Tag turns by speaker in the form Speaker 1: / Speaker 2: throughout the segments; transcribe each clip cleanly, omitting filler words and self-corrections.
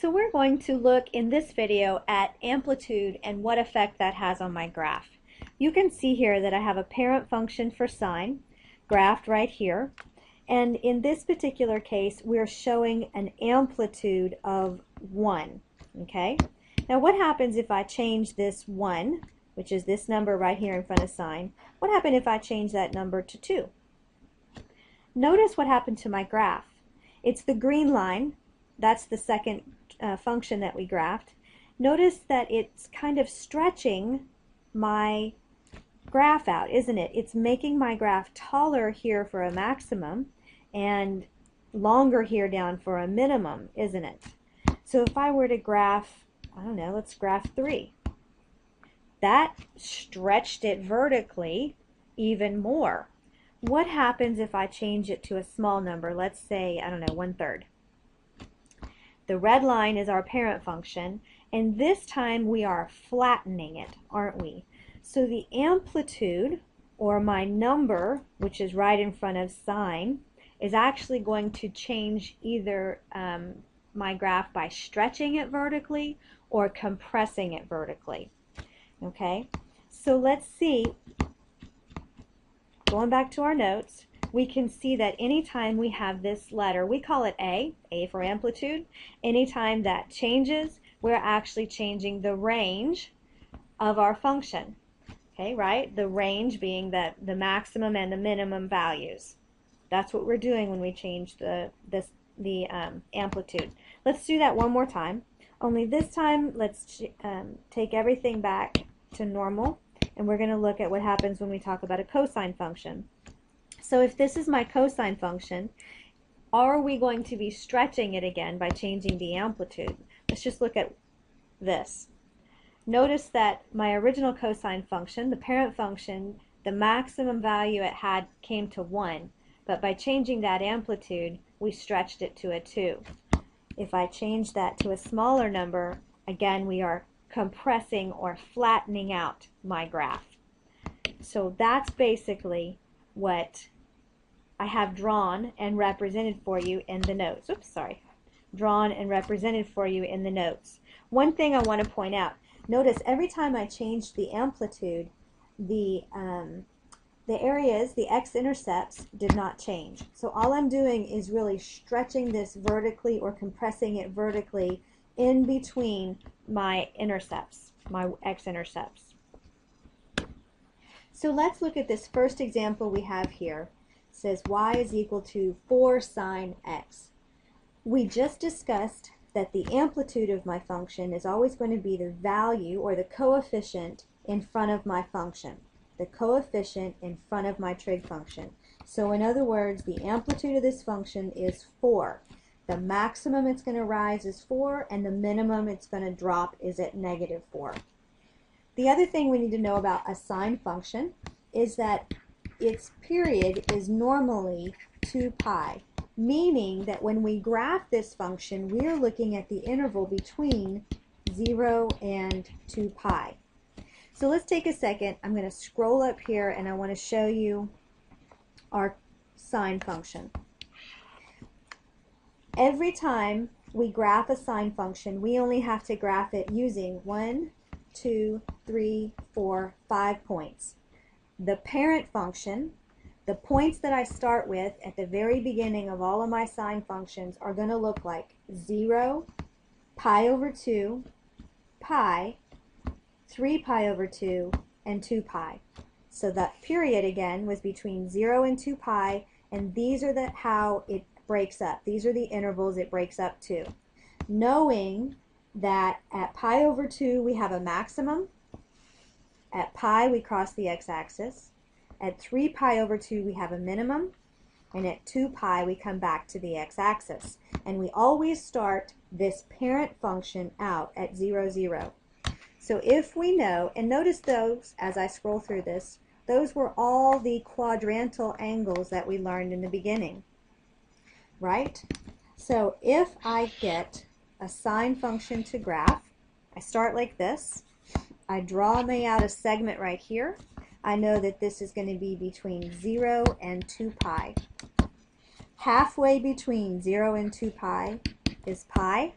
Speaker 1: So we're going to look in this video at amplitude and what effect that has on my graph. You can see here that I have a parent function for sine graphed right here, and in this particular case we're showing an amplitude of 1. Okay? Now what happens if I change this 1, which is this number right here in front of sine, what happens if I change that number to 2? Notice what happened to my graph. It's the green line. That's the second function that we graphed. Notice that it's kind of stretching my graph out, isn't it? It's making my graph taller here for a maximum and longer here down for a minimum, isn't it? So if I were to graph, I don't know, let's graph 3. That stretched it vertically even more. What happens if I change it to a small number? Let's say, I don't know, 1/3. The red line is our parent function, and this time we are flattening it, aren't we? So the amplitude, or my number, which is right in front of sine, is actually going to change either my graph by stretching it vertically or compressing it vertically. Okay, so let's see. Going back to our notes, we can see that anytime we have this letter, we call it A for amplitude. Anytime that changes, we're actually changing the range of our function. Okay, right? The range being the maximum and the minimum values. That's what we're doing when we change the amplitude. Let's do that one more time. Only this time, let's take everything back to normal, and we're going to look at what happens when we talk about a cosine function. So if this is my cosine function, are we going to be stretching it again by changing the amplitude? Let's just look at this. Notice that my original cosine function, the parent function, the maximum value it had came to 1, but by changing that amplitude, we stretched it to a 2. If I change that to a smaller number, again, we are compressing or flattening out my graph. So that's basically what I have drawn and represented for you in the notes. Oops, sorry. Drawn and represented for you in the notes. One thing I want to point out, notice every time I changed the amplitude, the areas, the x-intercepts, did not change. So all I'm doing is really stretching this vertically or compressing it vertically in between my intercepts, my x-intercepts. So let's look at this first example we have here. It says y is equal to 4 sine x. We just discussed that the amplitude of my function is always going to be the value or the coefficient in front of my function. The coefficient in front of my trig function. So in other words, the amplitude of this function is 4. The maximum it's going to rise is 4, and the minimum it's going to drop is at -4. The other thing we need to know about a sine function is that its period is normally 2 pi, meaning that when we graph this function, we're looking at the interval between 0 and 2 pi. So let's take a second. I'm going to scroll up here, and I want to show you our sine function. Every time we graph a sine function, we only have to graph it using 1, 2, 3, 4, 5 points. The parent function, the points that I start with at the very beginning of all of my sine functions, are going to look like 0, pi over 2, pi, 3 pi over 2, and 2 pi. So that period again was between 0 and 2 pi, and these are how it breaks up. These are the intervals it breaks up to. Knowing that at pi over 2 we have a maximum, at pi we cross the x-axis, at 3 pi over 2 we have a minimum, and at 2 pi we come back to the x-axis. And we always start this parent function out at 0, 0. So if we know, and notice those as I scroll through this, those were all the quadrantal angles that we learned in the beginning, right? So if I get a sine function to graph, I start like this. I draw me out a segment right here. I know that this is going to be between 0 and 2 pi. Halfway between 0 and 2 pi is pi.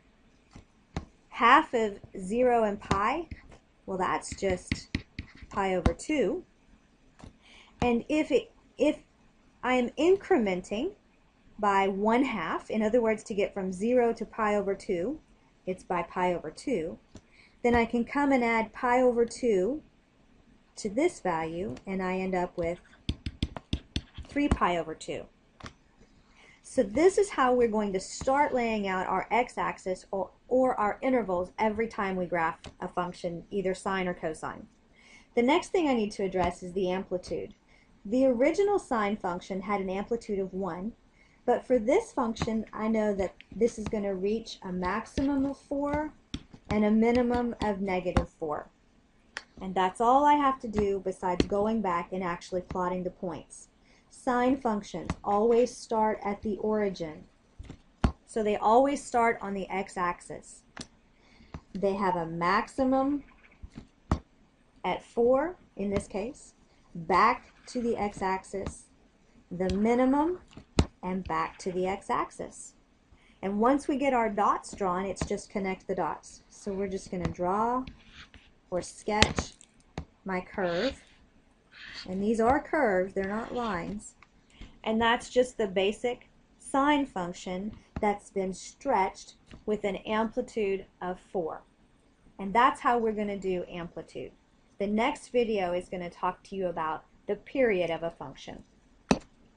Speaker 1: half of 0 and pi, well, that's just pi over 2. And if I am incrementing by 1/2, in other words, to get from 0 to pi over 2, it's by pi over 2, then I can come and add pi over 2 to this value, and I end up with 3 pi over 2. So this is how we're going to start laying out our x-axis or our intervals every time we graph a function, either sine or cosine. The next thing I need to address is the amplitude. The original sine function had an amplitude of 1, but for this function I know that this is going to reach a maximum of 4 and a minimum of -4. And that's all I have to do besides going back and actually plotting the points. Sine functions always start at the origin. So they always start on the x-axis. They have a maximum at 4, in this case, back to the x-axis, the minimum, and back to the x-axis. And once we get our dots drawn, it's just connect the dots. So we're just going to draw or sketch my curve. And these are curves, they're not lines. And that's just the basic sine function that's been stretched with an amplitude of 4. And that's how we're going to do amplitude. The next video is going to talk to you about the period of a function.